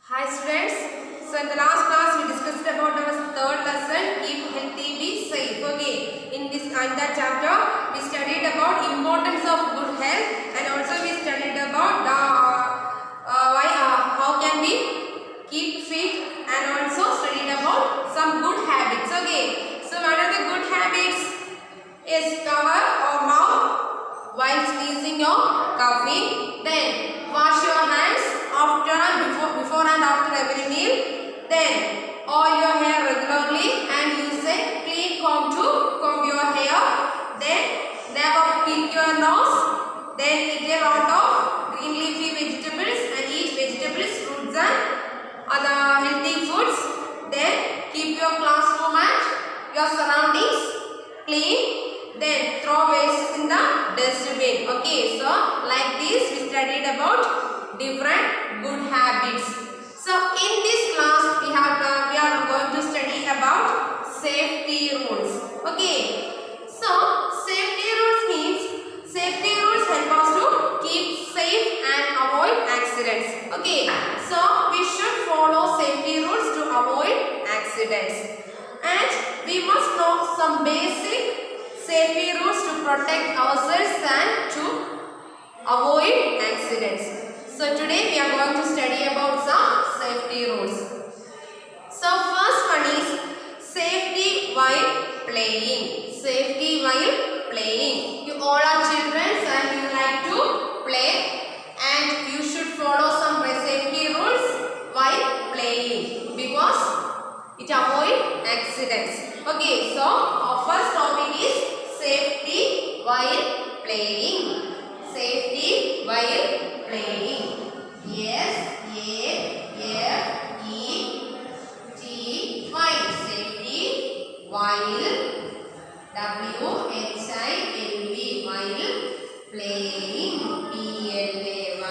Hi students. So in the last class we discussed about our third lesson, keep healthy, be safe. Okay. In that chapter we studied about importance of good health and also we studied about how can we keep fit and also studied about some good habits. Okay. So what are the good habits? Is cover or mouth while squeezing your coffee. Then wash your hands after and before and after every meal. Then oil your hair regularly and use a clean comb to comb your hair. Then never pick your nose. Then eat a lot of green leafy vegetables and eat vegetables, fruits and other healthy foods. Then keep your classroom and your surroundings clean. Then throw waste in the dustbin. Okay, so like this we studied about different good habits. So in this class we are going to study about safety rules. Okay, so safety rules means safety rules help us to keep safe and avoid accidents. Okay, so we should follow safety rules to avoid accidents, and we must know some basic safety rules to protect ourselves and to avoid accidents. So today we are going to study about some safety rules. So first one is safety while playing. Safety while playing. You all are children and you like to play, and you should follow some safety rules while playing because it avoids accidents. Okay, so our first topic is safety while playing. Safety while playing. S-A-F-E-T-Y. Safety while. W-H-I-L-E. While playing. P-L-A-Y-I-N-G.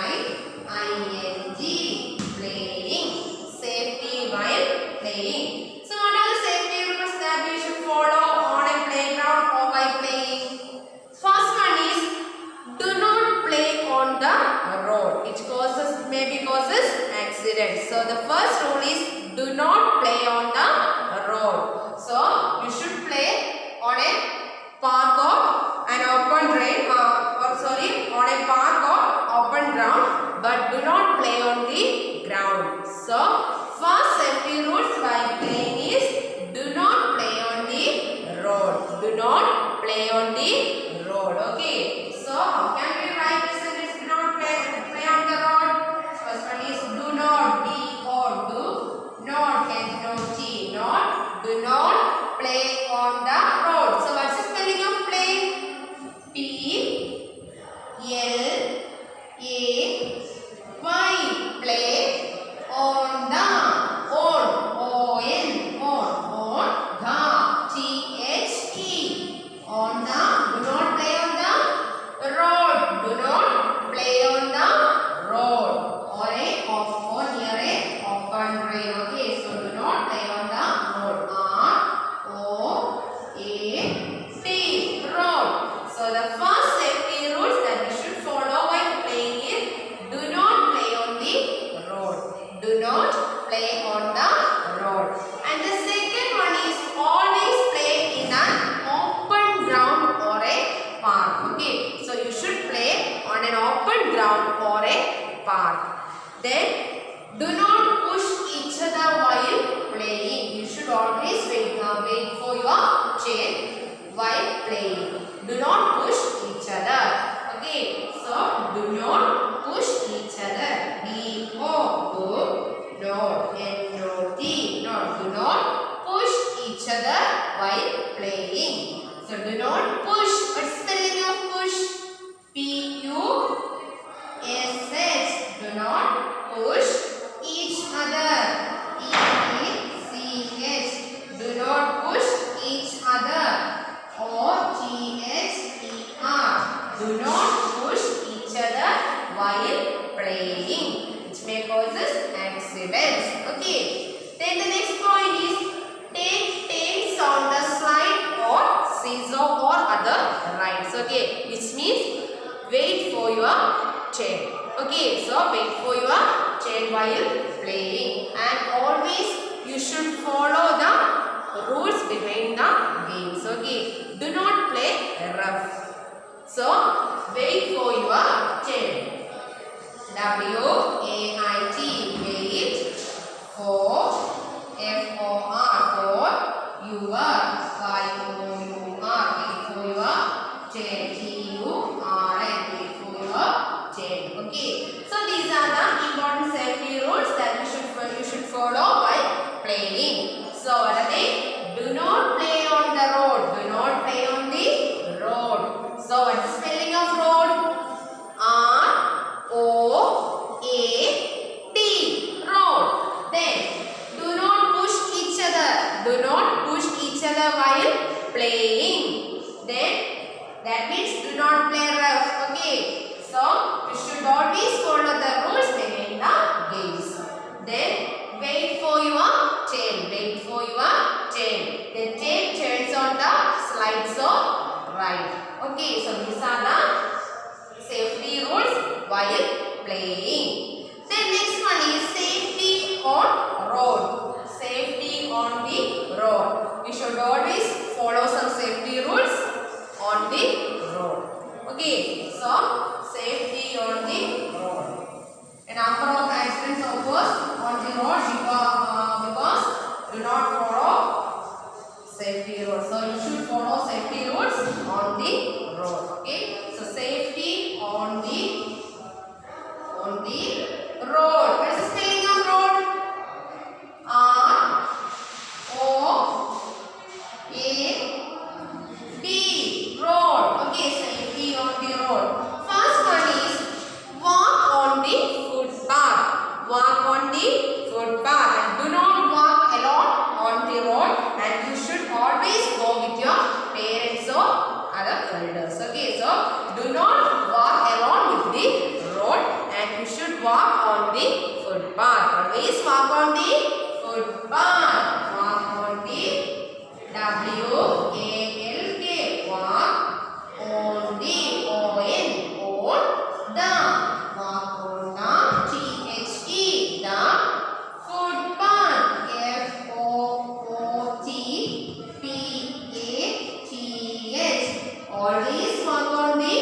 Playing. Safety while playing. So what are the safety rules that we should follow on a playground or while playing? First one is do not play on the road. It maybe causes accidents. So the first rule is do not play on the road. So you should play on a park or an open drain on a park or open ground, but do not play on the ground. So first safety rules while playing is do not play on the road. Do not play on the road. Okay. So how can we write this sentence? Do not play on the road. First one is do not. D O do not. N O T not. Do not play on the road. So what's the spelling of play? P L A Y. Play on the. On the. T-H-E. On the. Do not play on the road. Do not play on the road. Or near a open drain. Okay, so do not play on the road. R-O-A-D. Road. So the first safety rules that we should follow while playing is do not play on the road. Do not play on the road. And the second one is always play in an open ground or a park. Okay, so you should play on an open ground or a park. Then do not push each other while playing. You should always wait for your chain while playing. Do not push each other. Okay, so do not push each other. D-O-O not. N-O-T not. Do not push each other while playing. So do not push. What's the spelling of push? P-U-S-H. Do not push each other. E-E-C-H. Do not push each other. O-T-H-E-R. Do not push each other while playing. It may cause accidents. Okay. Then the next point is take turns on the slide or seesaw or other rides. Okay. Which means wait for your chair. Okay. So wait for your chain while playing. And always you should follow the rules behind the games. Okay. Do not play rough. So wait for your chain. W-A-I-T, wait for, F-O-R, for your, Y-O-U-R, wait for your chain, T-U-R-N, wait for your chain. Okay, so these are the important safety rules that you should follow while playing. So what are they? Do not play on the road. Do not play on the road. So what is the spelling of road? R-O-A-D, road. Then do not push each other. Do not push each other while playing. Then that means do not play rough. Okay. So you should always follow the rules behind the games. Then wait for your chain. Wait for your chain. The chain turns on the slide, so right. Okay. So these are the safety rules while playing. Then next one is safety on road. Safety on the road. We should always follow some safety rules on the road. Okay, so safety on the road. A number of accidents occurs on the road because do not follow safety rules. So you should follow safety rules on the road. Okay, so safety on the road. What is the spelling of road? R O A D, road. Okay, safety on the road. First one is walk on the footpath. Walk on the footpath. And do not walk alone on the road. And you should always go with your parents or other elders. Okay, so do not walk alone with the road. And you should walk on the footpath. Always walk on the footpath. Walk on the W-A-L-K. Walk on the O-N. On the. Walk on the T-H-E. The footpath. F-O-O-T-P-A-T-H. Always walk on the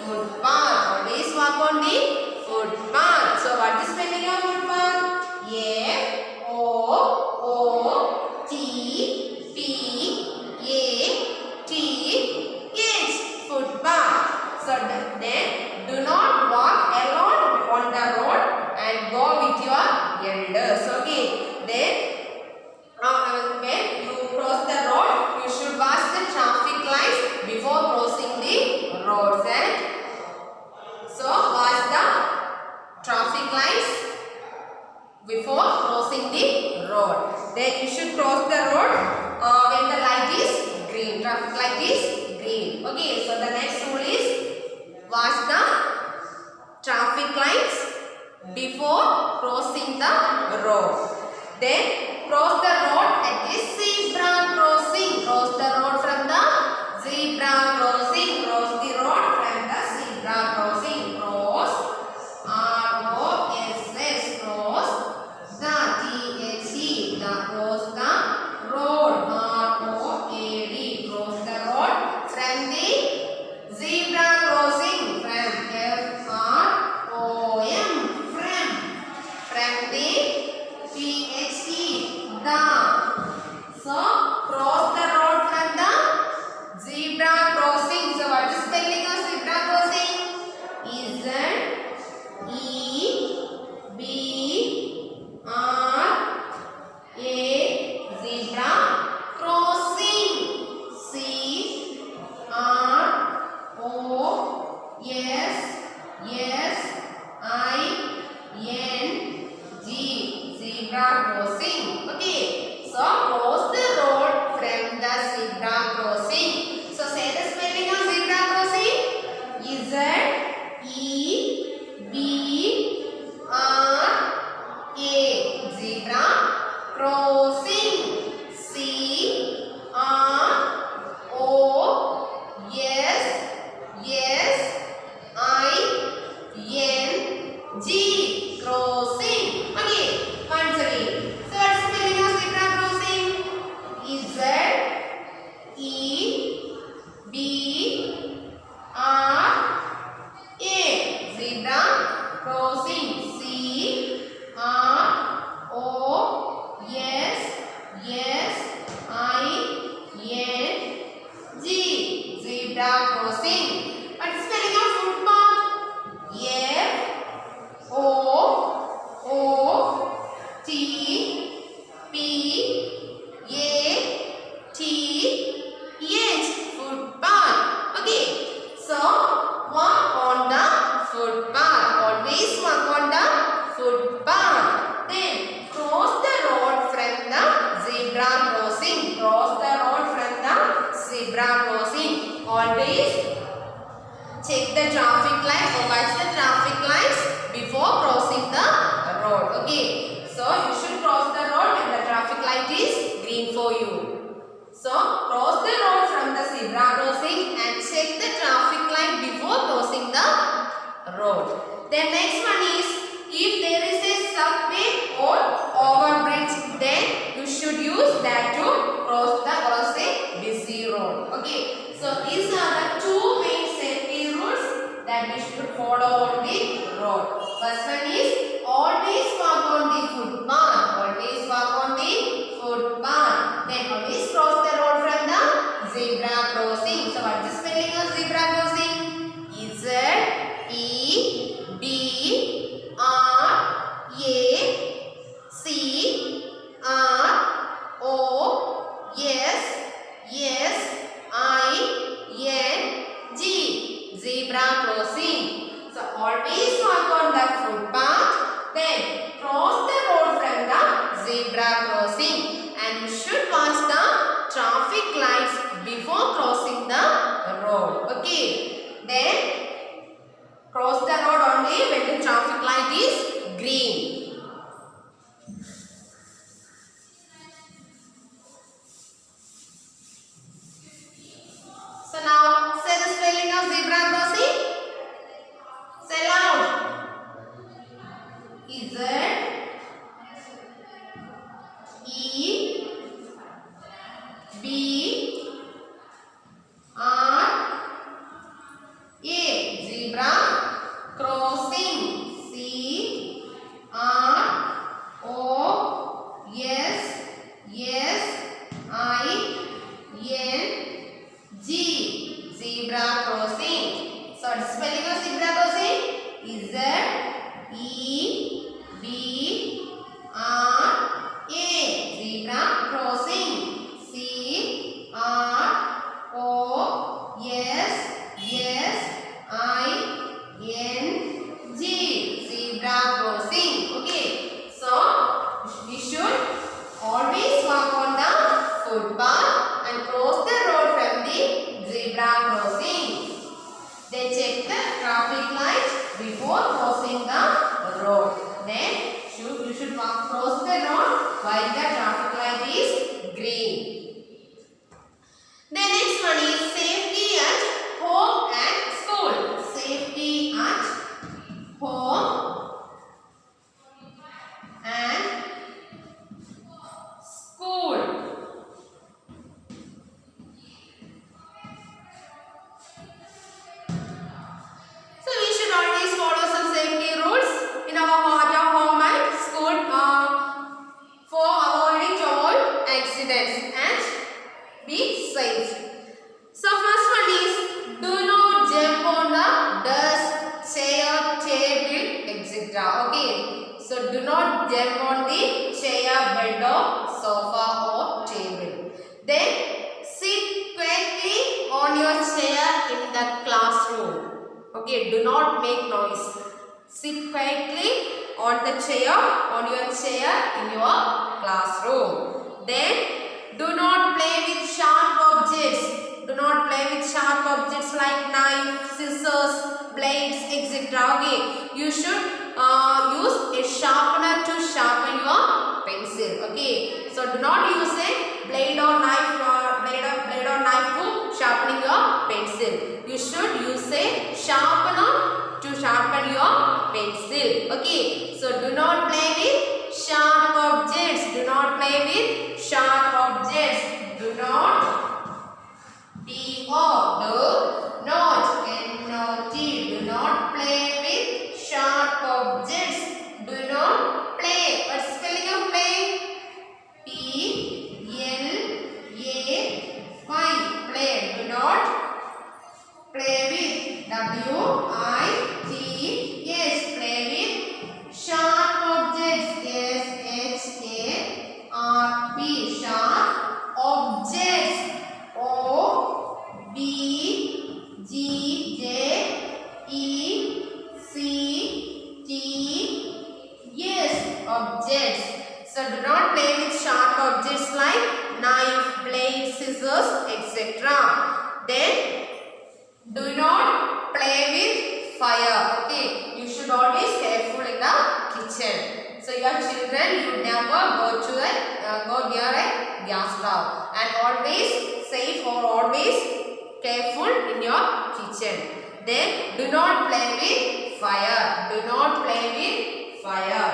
footpath. Always walk on the footpath. So what is the spelling of footpath? F-O-O-T-P-A-T-H. Footpath. So then do not walk alone on the road and go with your elders. Okay. Then when you cross the road, you should watch the traffic lights before crossing the roads. And so watch the traffic lights before crossing the road. Then you should cross the road when the light is green. Traffic light is green. Okay, so the next rule is watch the traffic lights before crossing the road. Then cross the road at the zebra crossing. Cross the road from the zebra crossing. Cross the road from the zebra crossing. Cross. R-O-S-S, cross the T-H-E, the cross the road. R-O-A-D, cross the road from the zebra crossing. From F-R-O-M, from the T-H-E, the. So cross the road from the zebra crossing. So what is spelling of zebra crossing? Z E B R A, zebra crossing. C R O S I N G, zebra crossing. Okay, so cross the road from the zebra crossing. So say the spelling of zebra crossing. Z E B R A, zebra crossing. C R O S I N G, crossing. T P A T H, footpath. Okay, so walk on the footpath. Always walk on the footpath. Then cross the road from the zebra crossing. Cross the road from the zebra crossing. Always check the traffic light or watch the traffic lights before crossing the road. Okay, so you should cross the road when the traffic light is green for you. So cross the road from the zebra crossing and check the traffic light before crossing the road. The next one is, if there is a subway or overbridge, then you should use that to cross a busy road. Okay, so these are the two main safety rules that we should follow on the road. First one is, always walk on the footpath. Always walk on the footpath. Then always cross the road from the zebra crossing. So what is the spelling of zebra crossing? Z E B R A C R O S I N G. Zebra crossing. So always walk on the footpath. Then cross the road from the zebra crossing. And you should watch the traffic lights before crossing the road. Okay. Then cross the road only when the traffic light is green. So now say the spelling of zebra crossing. Say loud. Z E B R A. Zebra crossing. C R O S I N G. Zebra crossing. So the spelling of zebra crossing is Z E B R A. Zebra crossing. C R O S I N G. Zebra crossing. Okay, so we should always walk on the footpath and cross the road from the zebra crossing. Then check the traffic light before crossing the road. Then you should cross the road while the traffic light is green. The next one is safety at home and school. Safety at home and school. So we should always follow some safety rules in our home and school for avoid accidents and be safe. So first one is, do not jump on the desk, chair, table, etc. Okay. So do not jump on the chair, bed or sofa or table. Then sit quietly on your chair in the classroom. Okay, do not make noise. Sit quietly on your chair in your classroom. Then do not play with sharp objects. Do not play with sharp objects like knife, scissors, blades, etc. Okay, you should use a sharpener to sharpen your pencil. Okay, so do not use a blade or knife to sharpening your pencil. You should use a sharpener to sharpen your pencil. Okay, so do not play with sharp objects. Do not play with sharp objects. Do not do not play with sharp objects. Do not play. What's the spelling of play? P-L-A-Y. Play. Do not play with W-I-T-S. Play with sharp objects. objects. So do not play with sharp objects like knife, blade, scissors, etc. Then do not play with fire. Okay, you should always careful in the kitchen. So your children, you never go near a gas stove, and always safe or always careful in your kitchen. Then do not play with fire. Do not play with fire.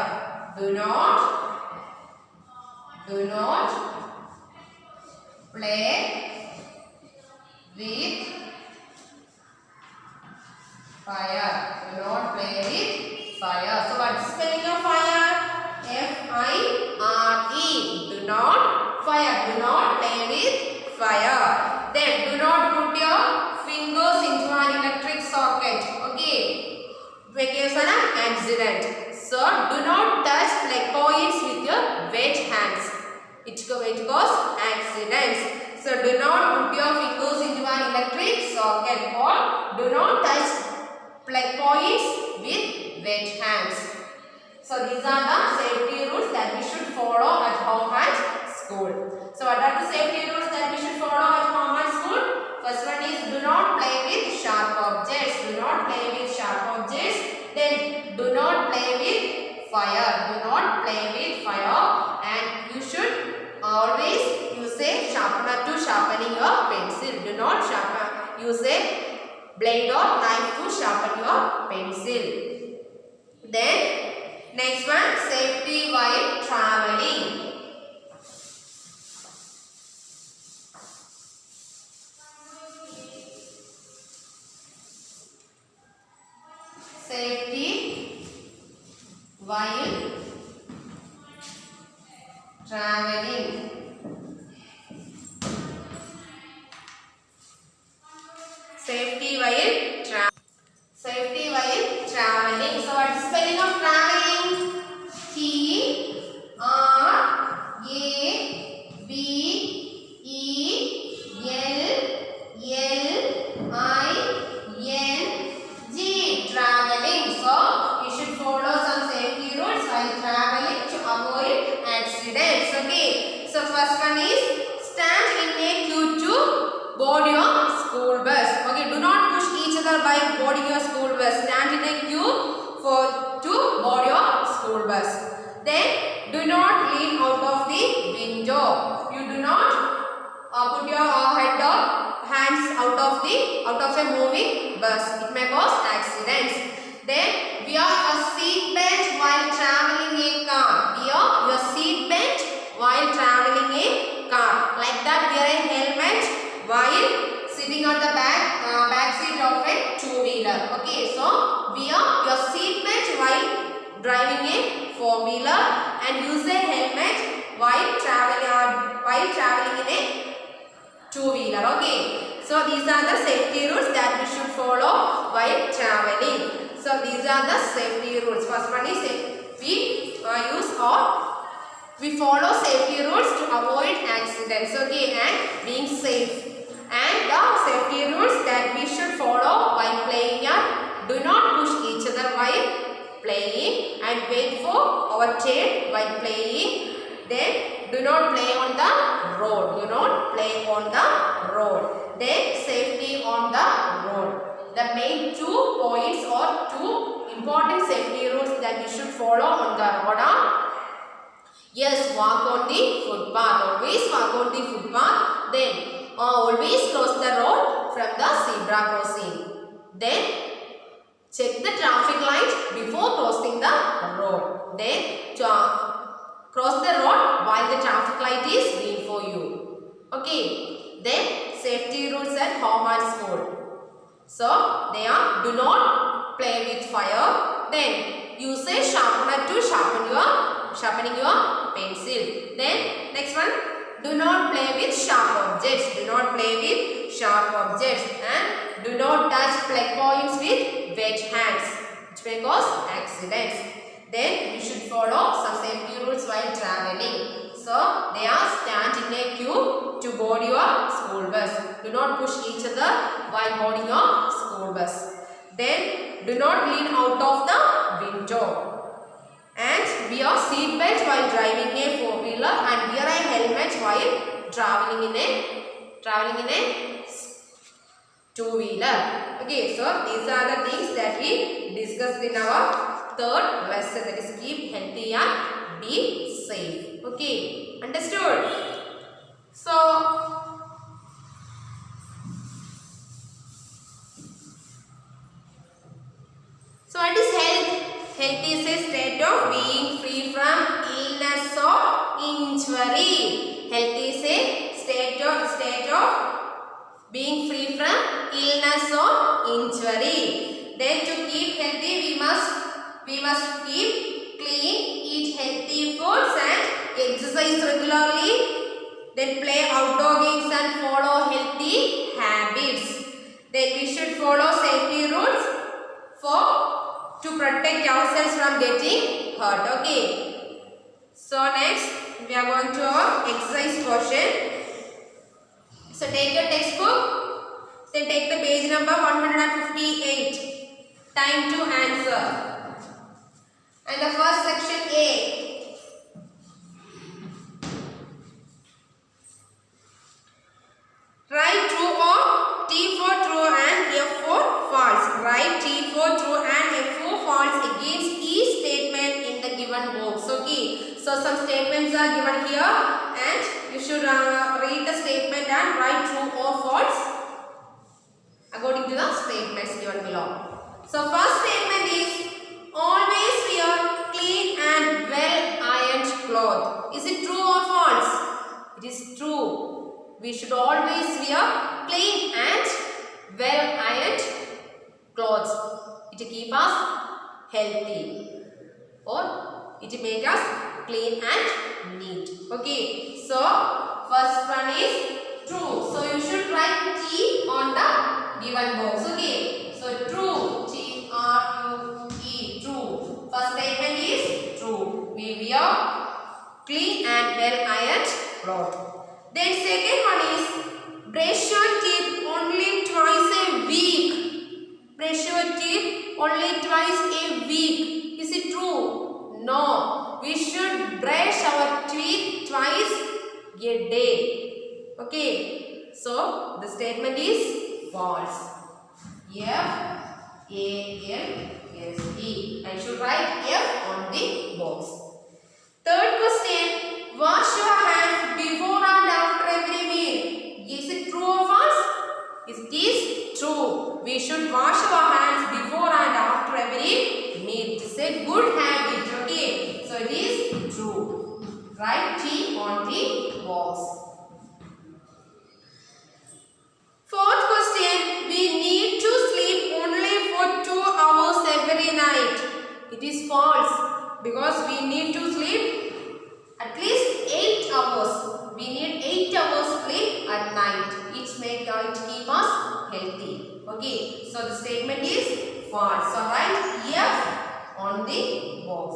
Do not play with fire. Do not play with fire. So what is spelling of fire? F-I-R-E. Do not fire. Do not play with fire. Then do not put your fingers into an electric socket. Okay. Because of an accident. So do not touch plug points with your wet hands. It causes accidents. So do not put your fingers into an electric socket, or do not touch plug points with wet hands. So these are the safety rules that we should follow at home and school. So what are the safety rules that we should follow at home and school? First one is do not play with sharp objects. Do not play with sharp objects. Then do not play with fire. Do not play with fire. And you should always use a sharpener to sharpening your pencil. Do not use a blade or knife to sharpen your pencil. Then next one, safety while traveling. Safety while traveling. Safety while traveling. Safety while traveling. So what is spelling of traveling? T-R-A-V-E-L-L-I-N-G. Traveling. So you should follow some safety rules while traveling to avoid accidents. Okay. So first one is stand in a queue to board your school bus. Okay, do not push each other by boarding your school bus. Stand in a queue to board your school bus. Then do not lean out of the window. You do not put your head or hands out of a moving bus. It may cause accidents. Then wear a seat belt while traveling a car. Wear your seat belt while traveling a car. Like that, wear a helmet while sitting on the back seat of a two-wheeler. Okay, so wear your seat belt while driving a four-wheeler and use a helmet while traveling in a two-wheeler. Okay, so these are the safety rules that we should follow while traveling. So these are the safety rules. First one is we follow safety rules to avoid accidents. Okay, and being safe. And the safety rules that we should follow while playing are do not push each other while playing and wait for our turn while playing. Then do not play on the road. Do not play on the road. Then safety on the road. The main 2 points or 2 important safety rules that we should follow on the road are: yes, walk on the footpath. Always walk on the footpath. Then always cross the road from the zebra crossing. Then check the traffic light before crossing the road. Then cross the road while the traffic light is green for you. Okay. Then safety rules at home and school. So they are: do not play with fire. Then use a sharpener to sharpening your pencil. Then next one, do not play with sharp objects. Do not play with sharp objects. And do not touch plug points with wet hands, which may cause accidents. Then you should follow some safety rules while traveling. So they are: stand in a queue to board your school bus. Do not push each other while boarding your school bus. Then do not lean out of the window. and wear seat belt while driving a four-wheeler and wear a helmet while traveling in a two-wheeler. Okay, so these are the things that we discussed in our third lesson, that is keep healthy and be safe. Okay, understood? So what is health? Health is a state of being free from illness or injury. Health is a state of being free from illness or injury. Then to keep healthy, we must keep clean, eat healthy foods and exercise regularly. Then play outdoor games and follow healthy habits. Then we should follow safety rules to protect ourselves from getting hurt. Okay. So next we are going to our exercise portion. So take your textbook. Then take the page number 158. Time to answer. And the first section A. Write true or T for true and F for false. Write T for true and F for false against each statement in the given box. Okay. So some statements are given here and you should read the statement and write true or false according to the statements given below. So first statement is always wear clean and well ironed cloth. Is it true or false? It is true. We should always wear clean and well ironed clothes. It keeps us healthy or it makes us clean and neat. Okay. So first one is true. So you should write T on the given box. Okay. So true. T-R-U-E. True. First statement is true. We wear clean and well ironed clothes. Then second one is brush your teeth only twice a week. Brush your teeth only twice a week. Is it true? No. We should brush our teeth twice a day. Okay. So the statement is false. F-A-L-S-E. I should write F on the box. Third question. Wash your hands before and after every meal. Is it true or false? It is true. We should wash our hands before and after every meal. It is a good habit. Okay. So it is true. Write T on the box. Fourth question. We need to sleep only for 2 hours every night. It is false. Because we need to sleep at least 8 hours. We need 8 hours sleep at night. It keep us healthy. Okay. So the statement is false. So write F on the box.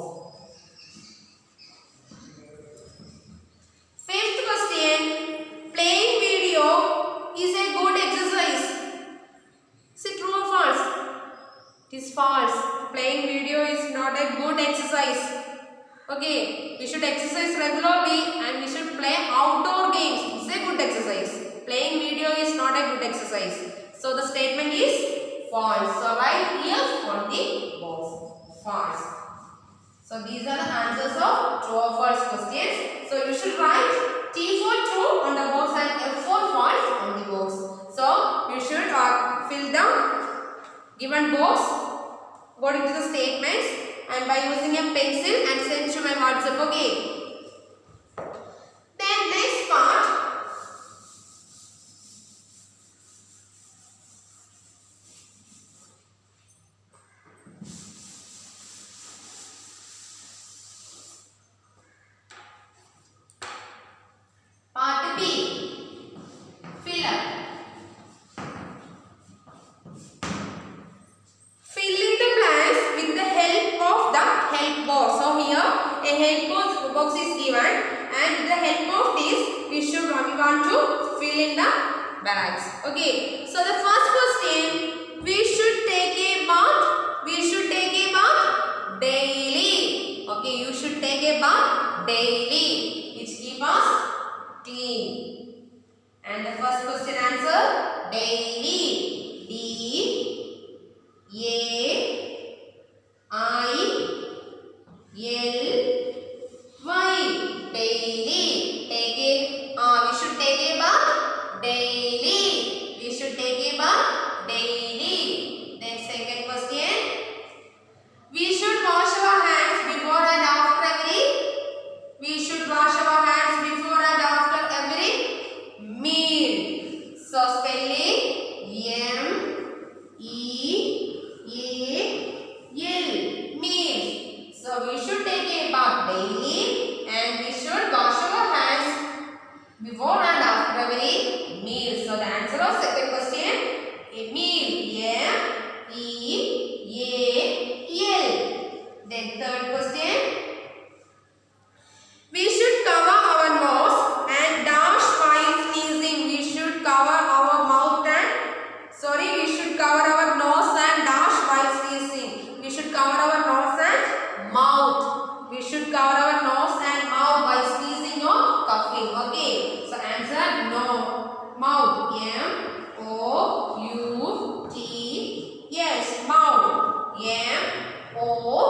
Fifth question. Playing video is a good exercise. Is it true or false? It is false. Playing video is not a good exercise. Okay, we should exercise regularly and we should play outdoor games. It's a good exercise. Playing video is not a good exercise. So the statement is false. So write F on the box. False. So these are the answers of true or false questions. So you should write T for true on the box and F for false on the box. So you should fill the given box according to the statements and by using a pencil and send to my WhatsApp. Okay. Then next part. Part B. Fill up. Fill in the blanks with the help of the help box. So here a help box is given and with the help of this we want to fill in the blanks. Okay. So the first question, we should take a bath. We should take a bath daily. Okay. Okay, you should take a bath daily, which keep us clean. And the first question answer, daily. D-A-I-L-Y. Daily. We should take a bath daily. We should take a bath daily. Then second question. We should wash our hands before and after every. We should wash our hands before and after every meal. So spelling M-E-A-L, meal. So we should take a bath daily and we should wash our hands before and after every meal. So the answer of second question, a meal. M-E-A-L. Then third question. We should cover our nose and dash while sneezing. We should cover our mouth and we should cover our nose and dash while sneezing. We should cover our nose and mouth. We should cover our nose and mouth while sneezing or coughing. Okay. So answer no. Mouth. M-O-U-T. Yes. Mouth. M-O-U-T.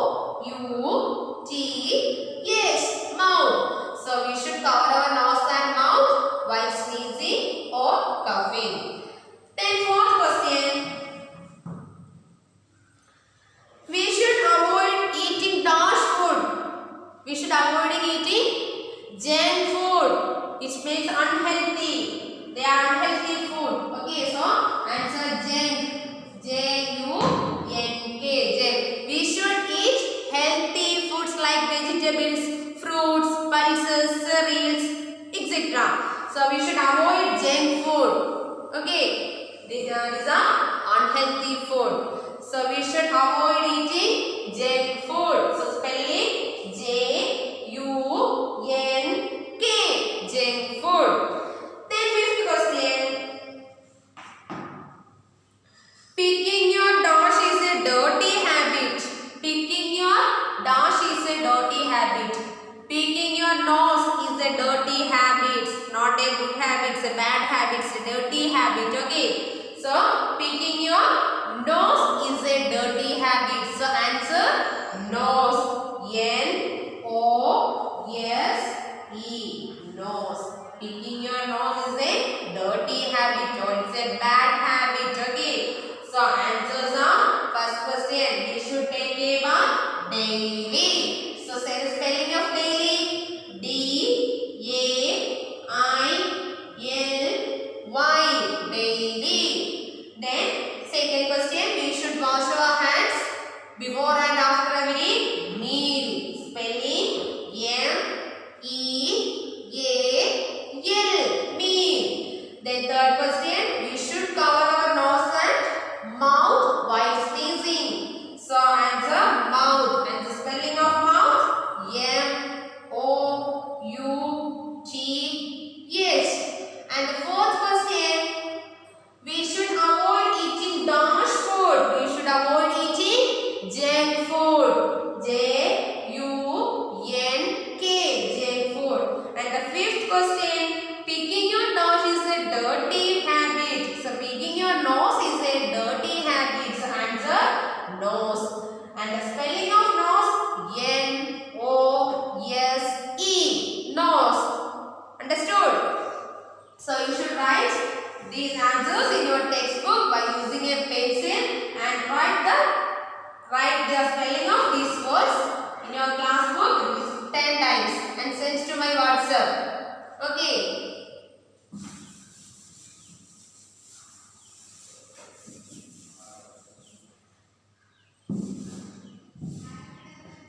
Yes. Mouth. So we should cover our nose and mouth while sneezing or coughing. Then fourth question. We should avoid eating dash food. We should avoid eating junk food, which makes unhealthy. They are unhealthy food. Okay, so answer junk. J-U-N-K. Junk. We should eat healthy foods like vegetables, fruits, pulses, cereals, etc. So we should avoid junk food. Okay. These are unhealthy food. So we should avoid eating junk food. So spelling J-U-N-K. Junk food. Then fifth question. Picking your dash is a dirty habit. Picking your dash is a dirty habit. Picking your nose is a dirty habit. Not a good habit. It's a bad habit. It's a dirty habit. Okay. So picking your nose is a dirty habit. So answer nose. N-O-S-E. Nose. Picking your nose is a dirty habit or it's a bad habit. Okay. So answers are first question. We should take a bath daily. So say the spelling of daily. D-A-I-L-Y. Daily. Then second question. We should wash our hands before and after every meal. Spelling M-E-A-L. Meal. Then third question. We should cover our nose and mouth while sneezing. So answer mouth. And the spelling of mouth M-O-U-T. Yes. And the fourth question. We should avoid eating dash food. We should avoid eating junk food. J-U-N-K. Junk food. And the fifth question. Picking your nose is a dirty habit. So picking your nose is a dirty habit. So answer nose. And the spelling of nose N-O-S-E. Nose. Understood? So you should write these answers in your textbook by using a pencil and write the spelling of these words in your class book 10 times and send to my WhatsApp. Okay.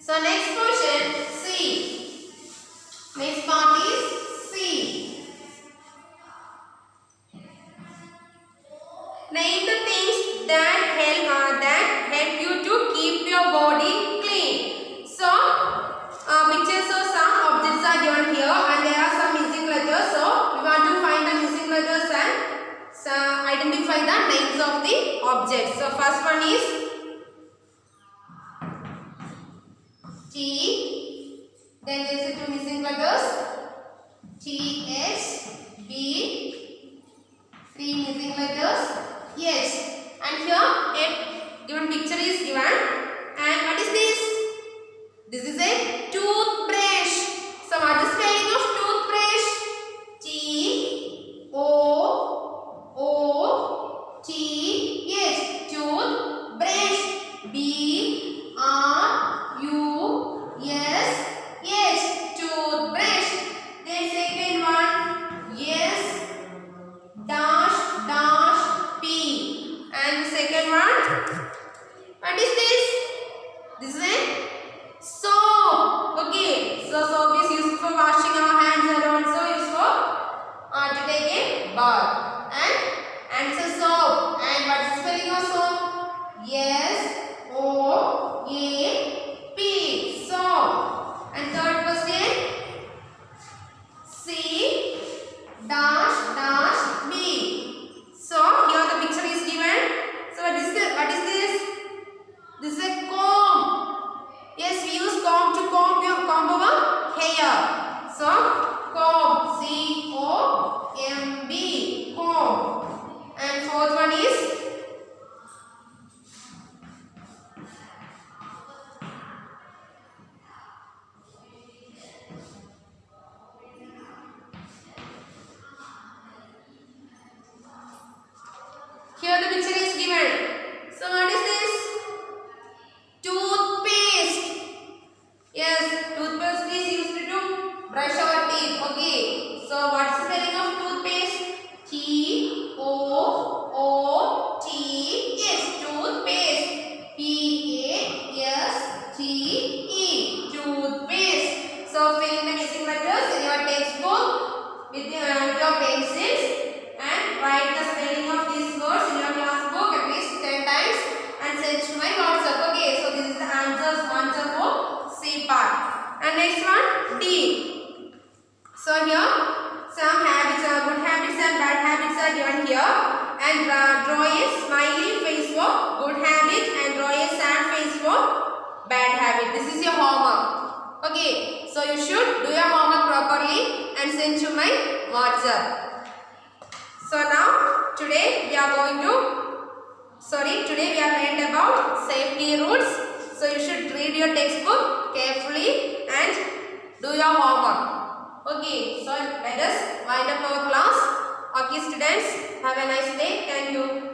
So next question, C. Next part is C. Name the things that help you to keep your body clean. So pictures of some objects are given here and there are some missing letters. So we want to find the missing letters and identify the names of the objects. So first one is beautiful picture is given. And what is this? This is a toothbrush. So what is the spelling of toothbrush? T-O-O-T-H. Toothbrush. B-R-U-S-H. Toothbrush. Then second one. Yes. Dash dash P. And the second one. What is this? This is a soap. Okay. So soap is used for washing our hands and also used for to take a bath. And it's a soap. And what is the spelling of soap? S-O-A-P. Soap. And third question. C dash dash B. So here the picture is given. So what is this? This is a comb. Yes, we use comb to comb our hair. So comb. C-O-M-B. Comb. And fourth one is here the picture is given. So what is this? Toothpaste. Yes, toothpaste is used to brush our teeth. Okay. So what's the spelling of toothpaste? T-O-O-T-H. Toothpaste. P-A-S-T-E. Toothpaste. So fill in the missing letters in your textbook with your pencils and write the spelling of these words in your class book at least 10 times and send to my WhatsApp. Okay, so this is the answer for C part. And next one, D. So here some habits, good habits and bad habits are given here. And draw a smiley face for good habit and draw a sad face for bad habit. This is your homework. Okay, so you should do your homework properly and send to my WhatsApp. So now today we have learned about safety rules. So you should read your textbook carefully and do your homework. Okay, so let us wind up our class. Okay students, have a nice day. Thank you.